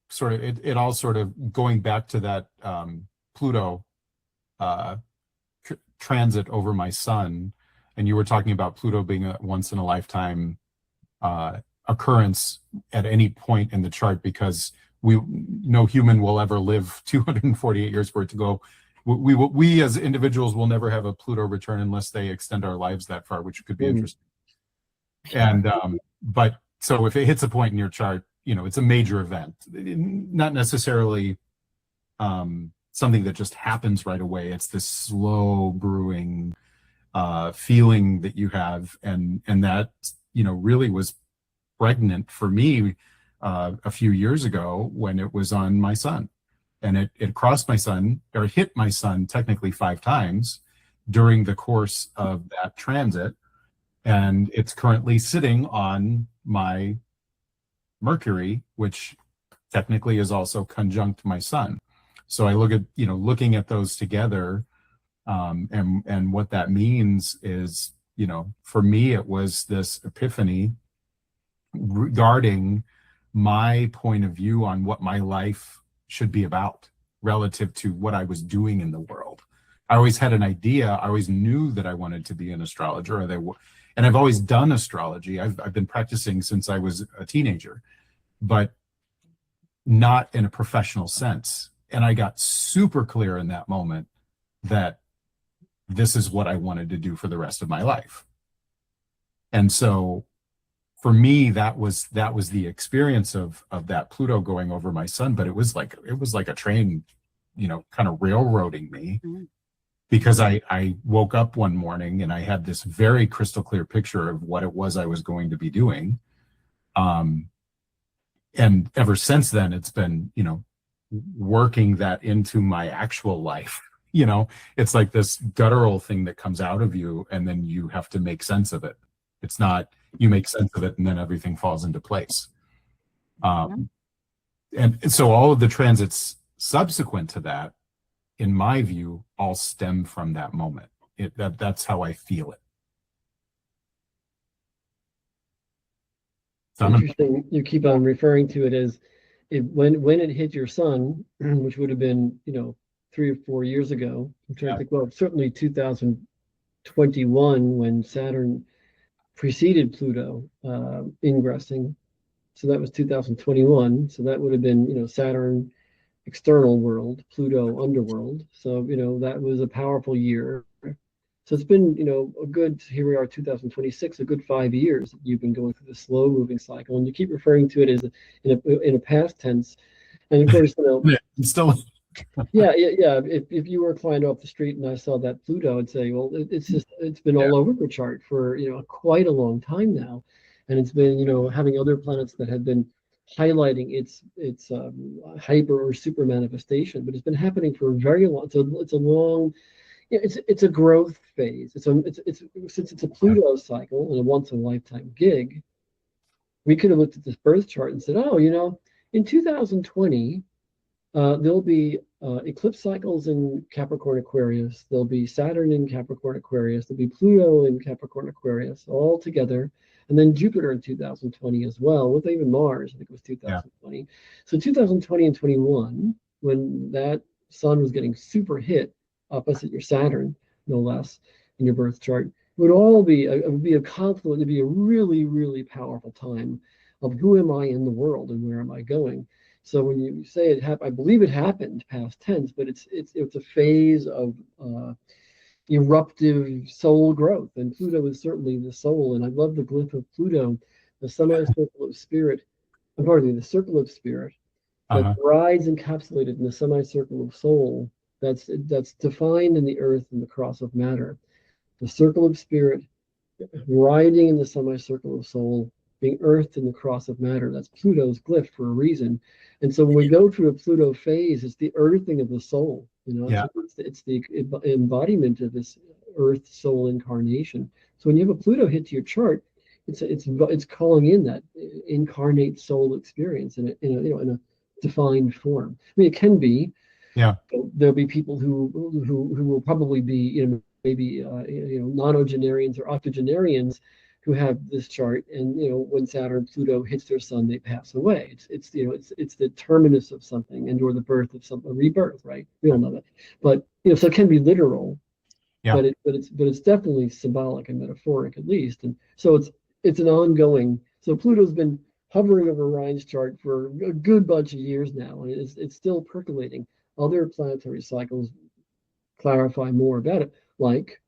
sort of it all sort of going back to that Pluto transit over my sun, and you were talking about Pluto being a once in a lifetime occurrence at any point in the chart because no human will ever live 248 years for it to go. We as individuals will never have a Pluto return unless they extend our lives that far, which could be interesting. And but so if it hits a point in your chart, it's a major event, not necessarily something that just happens right away. It's this slow brewing feeling that you have, and that really was pregnant for me a few years ago when it was on my sun, and it crossed my sun, or it hit my sun technically 5 times during the course of that transit, and it's currently sitting on my Mercury, which technically is also conjunct my sun. So I look at looking at those together, and what that means is, for me it was this epiphany regarding my point of view on what my life should be about relative to what I was doing in the world. I always had an idea. I always knew that I wanted to be an astrologer, and I've always done astrology. I've been practicing since I was a teenager, but not in a professional sense. And I got super clear in that moment that this is what I wanted to do for the rest of my life. And so for me, that was the experience of that Pluto going over my sun, but it was like a train, kind of railroading me, because I woke up one morning and I had this very crystal clear picture of what it was I was going to be doing. And ever since then, it's been, working that into my actual life. It's like this guttural thing that comes out of you, and then you have to make sense of it. It's not you make sense of it and then everything falls into place. And so all of the transits subsequent to that, in my view, all stem from that moment. That's how I feel it. So interesting. You keep on referring to it as when it hit your sun, which would have been 3 or 4 years ago. I'm trying to think. Well, certainly 2021 when Saturn preceded Pluto ingressing. So that was 2021. So that would have been Saturn external world, Pluto underworld. So that was a powerful year. So it's been a good, here we are 2026, a good 5 years that you've been going through this slow moving cycle, and you keep referring to it as in a past tense. And of course still if you were flying off the street and I saw that Pluto, I'd say, well, it's been all over the chart for quite a long time now, and it's been having other planets that have been highlighting its hyper or super manifestation, but it's been happening for a very long. So it's a long. It's a growth phase. It's since it's a Pluto cycle and a once in a lifetime gig, we could have looked at this birth chart and said, oh, in 2020, there'll be eclipse cycles in Capricorn Aquarius. There'll be Saturn in Capricorn Aquarius. There'll be Pluto in Capricorn Aquarius all together. And then Jupiter in 2020 as well, with even Mars, I think it was 2020. So 2020 and 21, when that sun was getting super hit opposite your Saturn, no less, in your birth chart, it would be a confluent, it'd be a really, really powerful time of who am I in the world and where am I going. So when you say it happened, I believe it happened past tense, but it's a phase of eruptive soul growth, and Pluto is certainly the soul. And I love the glyph of Pluto, the semicircle of spirit. Pardon me, the circle of spirit that rides encapsulated in the semicircle of soul. That's defined in the earth and the cross of matter. The circle of spirit riding in the semicircle of soul, being earthed in the cross of matter. That's Pluto's glyph for a reason. And so when we go through a Pluto phase, it's the earthing of the soul. It's the embodiment of this earth soul incarnation. So when you have a Pluto hit to your chart, it's calling in that incarnate soul experience in a defined form. I mean, it can be. Yeah. There'll be people who will probably be maybe nonogenarians or octogenarians who have this chart, and when Saturn Pluto hits their sun, they pass away. It's the terminus of something and or the birth of something, rebirth, right? We all know that, but so it can be literal, but it's definitely symbolic and metaphoric at least, and so it's an ongoing. So Pluto's been hovering over Ryan's chart for a good bunch of years now, and it's still percolating. Other planetary cycles clarify more about it, like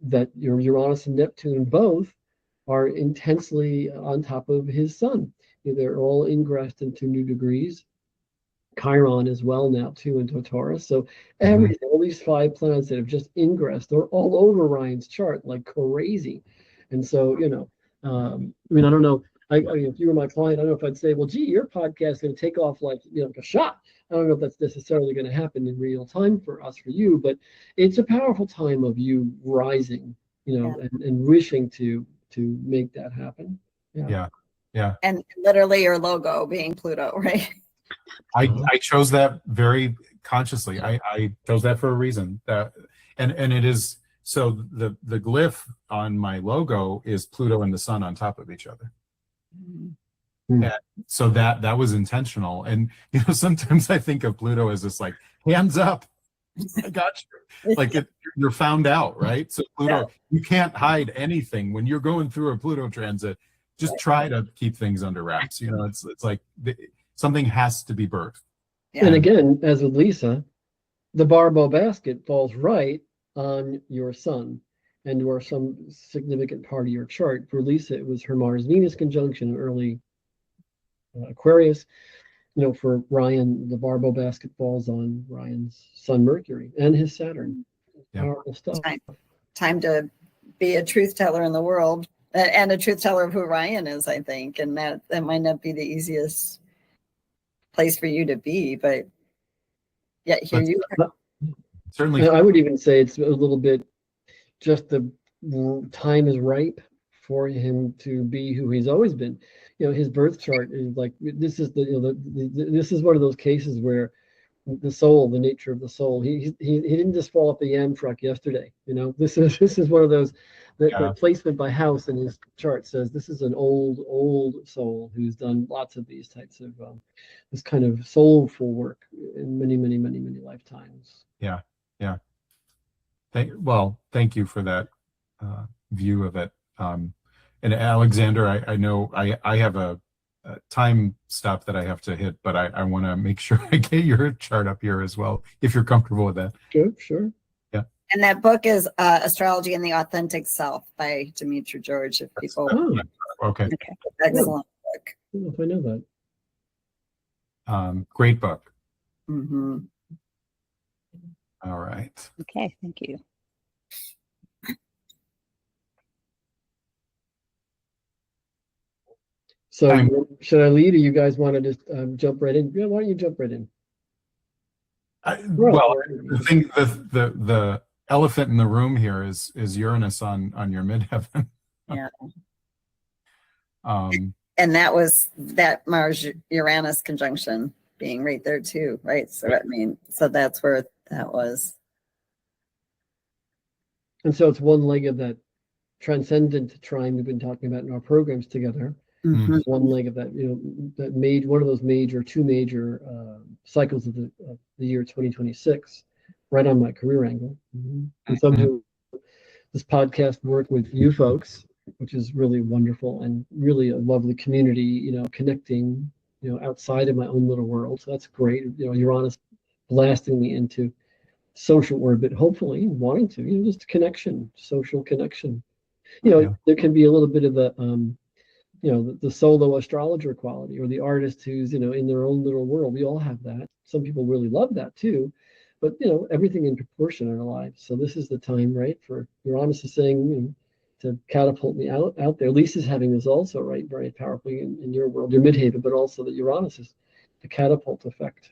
that your Uranus and Neptune both are intensely on top of his sun. They're all ingressed into new degrees. Chiron as well now too into Taurus. So all these 5 planets that have just ingressed are all over Ryan's chart like crazy. And so, I don't know. If you were my client, I don't know if I'd say, well, gee, your podcast is going to take off like a shot. I don't know if that's necessarily going to happen in real time for you, but it's a powerful time of you rising, and wishing to make that happen. Yeah. And literally your logo being Pluto, right? I chose that very consciously. I chose that for a reason. And it is so the glyph on my logo is Pluto and the sun on top of each other. And so that was intentional. And sometimes I think of Pluto as this like hands up, I got you. Like you're found out, right? So Pluto, you can't hide anything when you're going through a Pluto transit. Just try to keep things under wraps. It's like something has to be birthed. Yeah. And again, as with Lisa, the barbell basket falls right on your sun and or some significant part of your chart. For Lisa, it was her Mars-Venus conjunction, early Aquarius. For Ryan, the barbell basket falls on Ryan's Sun Mercury and his Saturn. Powerful stuff. Time to be a truth teller in the world and a truth teller of who Ryan is, I think. And that might not be the easiest place for you to be, but here you are. Certainly. I would even say it's a little bit just the time is ripe for him to be who he's always been. His birth chart is like, this is this is one of those cases where the soul, the nature of the soul, he didn't just fall off the yam truck yesterday. This is one of those the placement by house in his chart says this is an old soul who's done lots of these types of this kind of soulful work in many lifetimes. Thank you for that view of it. And Alexander, I know I have a time stop that I have to hit, but I want to make sure I get your chart up here as well, if you're comfortable with that. Sure. Yeah. And that book is Astrology and the Authentic Self by Demetra George. If people. Okay. Excellent book. I don't know if I know that. Great book. Mm-hmm. All right. Okay. Thank you. So should I lead, or you guys want to just jump right in? Yeah, why don't you jump right in? The thing, the elephant in the room here is Uranus on your midheaven. Yeah. And that was that Mars Uranus conjunction. being right there too, right? So I mean, so that's where that was. And so it's one leg of that transcendent trine we've been talking about in our programs together. Mhm. One leg of that, that one of those two major cycles of the year 2026, right on my career angle. And so I'm doing this podcast work with you folks, which is really wonderful and really a lovely community, connecting, outside of my own little world. So that's great. Uranus blasting me into social orbit, hopefully wanting to, just connection, social connection. There can be a little bit of the solo astrologer quality, or the artist who's, in their own little world. We all have that. Some people really love that too, but everything in proportion in our lives. So this is the time, right, for Uranus is saying, to catapult me out there. Lisa's having this also, right, very powerfully in your world, your midhaven, but also that Uranus is the catapult effect.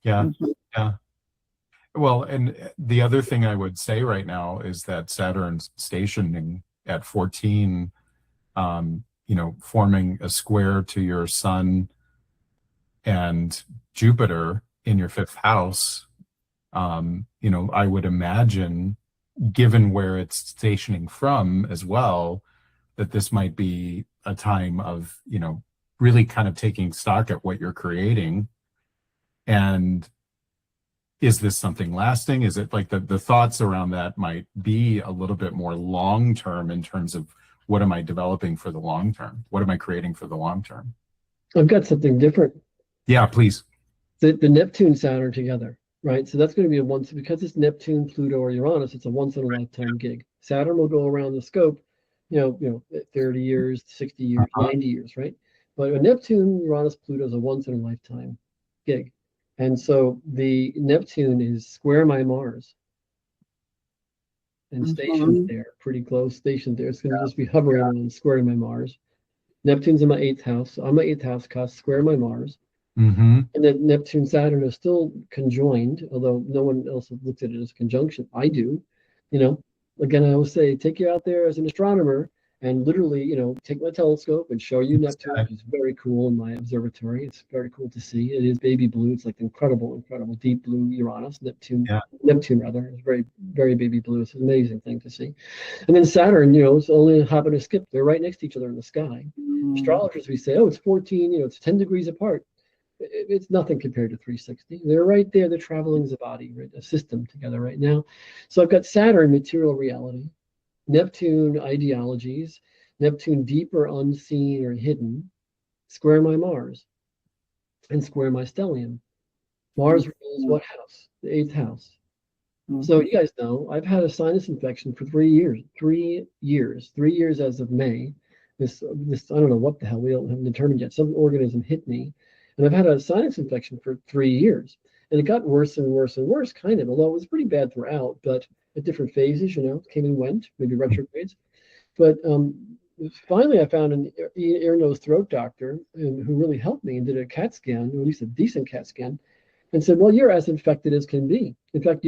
Yeah. Yeah. Well, and the other thing I would say right now is that Saturn's stationing at 14, forming a square to your sun and Jupiter in your 5th house. I would imagine, given where it's stationing from as well, that this might be a time of, really kind of taking stock at what you're creating. And is this something lasting? Is it like the thoughts around that might be a little bit more long-term in terms of what am I developing for the long term? What am I creating for the long term? I've got something different. Yeah, please. The Neptune Saturn together, right? So that's going to be because it's Neptune, Pluto, or Uranus, it's a once in a lifetime gig. Saturn will go around the scope, 30 years, 60 years, 90 years, right? But a Neptune, Uranus, Pluto is a once in a lifetime gig. And so the Neptune is square my Mars and stationed there, pretty close, stationed there. It's going to just be hovering around squaring my Mars. Neptune's in my 8th house. So I'm my 8th house cusp, square my Mars. And then Neptune Saturn is still conjoined, although no one else looks at it as a conjunction. I do. Again, I always say, take you out there as an astronomer and literally, take my telescope and show you Neptune, which is very cool in my observatory. It's very cool to see. It is baby blue. It's like incredible deep blue Uranus. Neptune rather. It's very, very baby blue. It's an amazing thing to see. And then Saturn, it's only a hop and a skip. They're right next to each other in the sky. Astrologers, we say, it's 14, it's 10 degrees apart. It's nothing compared to 360. They're right there. They're traveling as a body, right? A system together right now. So I've got Saturn, material reality, Neptune, ideologies, Neptune, deeper, unseen, or hidden, square my Mars, and square my stellium. Mars rules what house? The 8th house. So you guys know, I've had a sinus infection for 3 years. 3 years. 3 years as of May. This I don't know what the hell, we haven't determined yet. Some organism hit me. And I've had a sinus infection for 3 years. And it got worse and worse and worse, kind of, although it was pretty bad throughout, but at different phases, came and went, maybe retrogrades. But finally, I found an ear, nose, throat doctor who really helped me and did a CAT scan, or at least a decent CAT scan, and said, well, you're as infected as can be. In fact,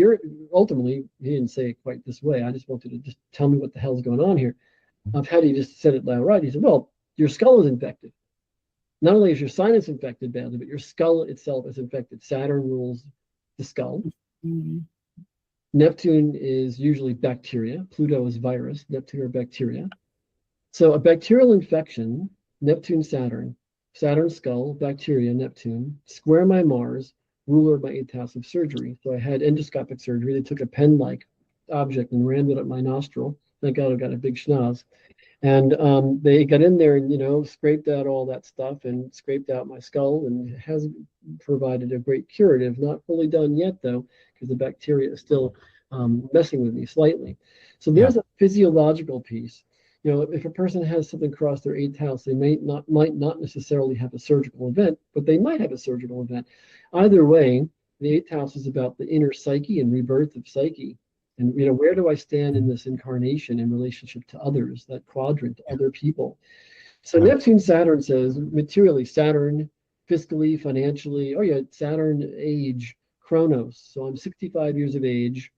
ultimately, he didn't say it quite this way. I just wanted to just tell me what the hell's going on here. I've had, he just said it loud, right? He said, well, your skull is infected. Not only is your sinus infected badly, but your skull itself is infected. Saturn rules the skull. Neptune is usually bacteria. Pluto is virus. Neptune are bacteria. So a bacterial infection, Neptune, Saturn, Saturn skull, bacteria, Neptune, square my Mars, ruler of my 8th house of surgery. So I had endoscopic surgery. They took a pen-like object and rammed it up my nostril. Thank God I got a big schnoz. And they got in there and, scraped out all that stuff and scraped out my skull, and it has provided a great curative. Not fully done yet, though, because the bacteria is still messing with me slightly. So there's a physiological piece. If a person has something cross their 8th house, they might not necessarily have a surgical event, but they might have a surgical event. Either way, the 8th house is about the inner psyche and rebirth of psyche. And, where do I stand in this incarnation in relationship to others, that quadrant, other people? So Neptune, Saturn says, materially, Saturn, fiscally, financially, Saturn age, Chronos. So I'm 65 years of age.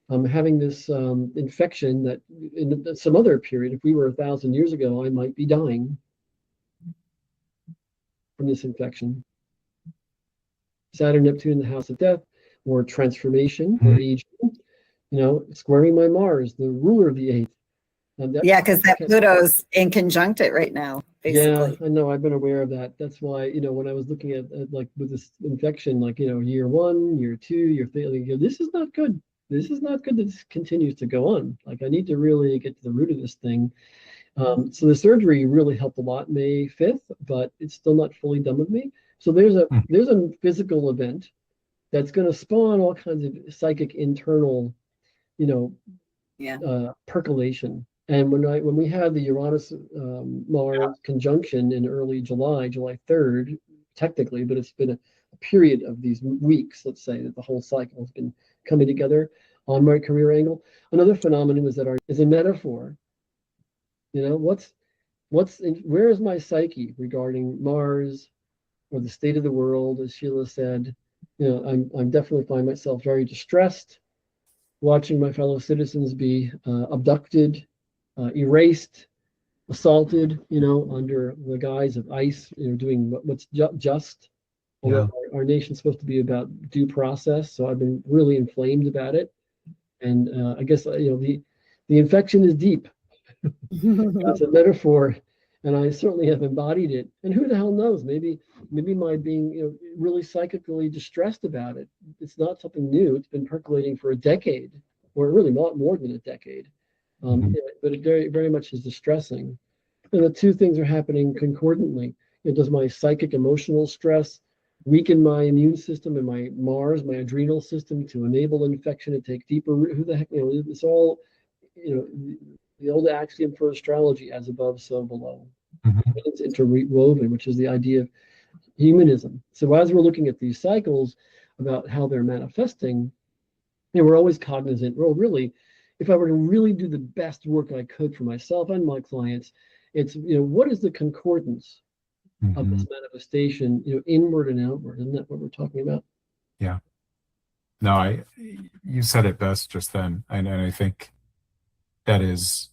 I'm having this infection that in some other period, if we were 1,000 years ago, I might be dying from this infection. Saturn, Neptune in the house of death, or transformation, or aging. You know, squaring my Mars, the ruler of the eighth. Yeah, because that Pluto's in conjunct it right now, basically. Yeah, I know. I've been aware of that. That's why, you know, when I was looking at like with this infection, like, you know, year 1, year 2, year 3, like, you know, this is not good. This is not good that this continues to go on. Like, I need to really get to the root of this thing. So the surgery really helped a lot May 5th, but it's still not fully done with me. So there's a physical event that's going to spawn all kinds of psychic internal, you know, percolation. And when we had the Uranus Mars conjunction in early July 3rd, technically, but it's been a period of these weeks, let's say, that the whole cycle has been coming together on my career angle. Another phenomenon is a metaphor. You know, where is my psyche regarding Mars or the state of the world, as Sheila said? You know, I'm definitely find myself very distressed watching my fellow citizens be abducted, erased, assaulted, you know, under the guise of ICE, you know, doing what's just. Although our nation's supposed to be about due process, so I've been really inflamed about it. And I guess, you know, the infection is deep. It's a metaphor, and I certainly have embodied it. And who the hell knows? Maybe my being, you know, really psychically distressed about it. It's not something new. It's been percolating for a decade, or really not more than a decade. Yeah, but it very, very much is distressing. And the two things are happening concordantly. You know, does my psychic emotional stress weaken my immune system and my Mars, my adrenal system, to enable infection to take deeper root? Who the heck, you know, it's all, you know, the old axiom for astrology, as above, so below. It's interwoven, which is the idea of humanism. So as we're looking at these cycles about how they're manifesting, you know, we're always cognizant, well, really, if I were to really do the best work I could for myself and my clients, it's, you know, what is the concordance of this manifestation, you know, inward and outward? Isn't that what we're talking about? Yeah. No, you said it best just then. And I think that is,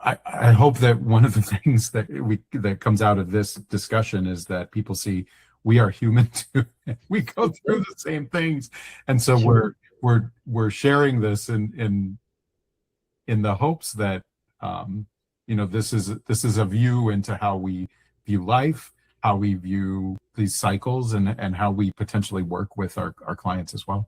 I hope that one of the things that comes out of this discussion is that people see we are human too. We go through the same things. And so we're sharing this in the hopes that, you know, this is a view into how we view life, how we view these cycles, and how we potentially work with our clients as well.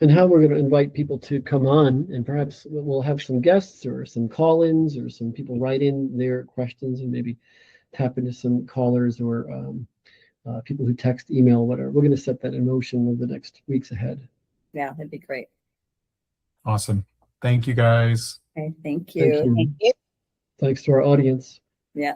And how we're going to invite people to come on, and perhaps we'll have some guests or some call-ins or some people write in their questions and maybe tap into some callers or people who text, email, whatever. We're going to set that in motion over the next weeks ahead. Yeah, that'd be great. Awesome. Thank you, guys. Okay, thank you. Thank you. Thanks to our audience. Yeah.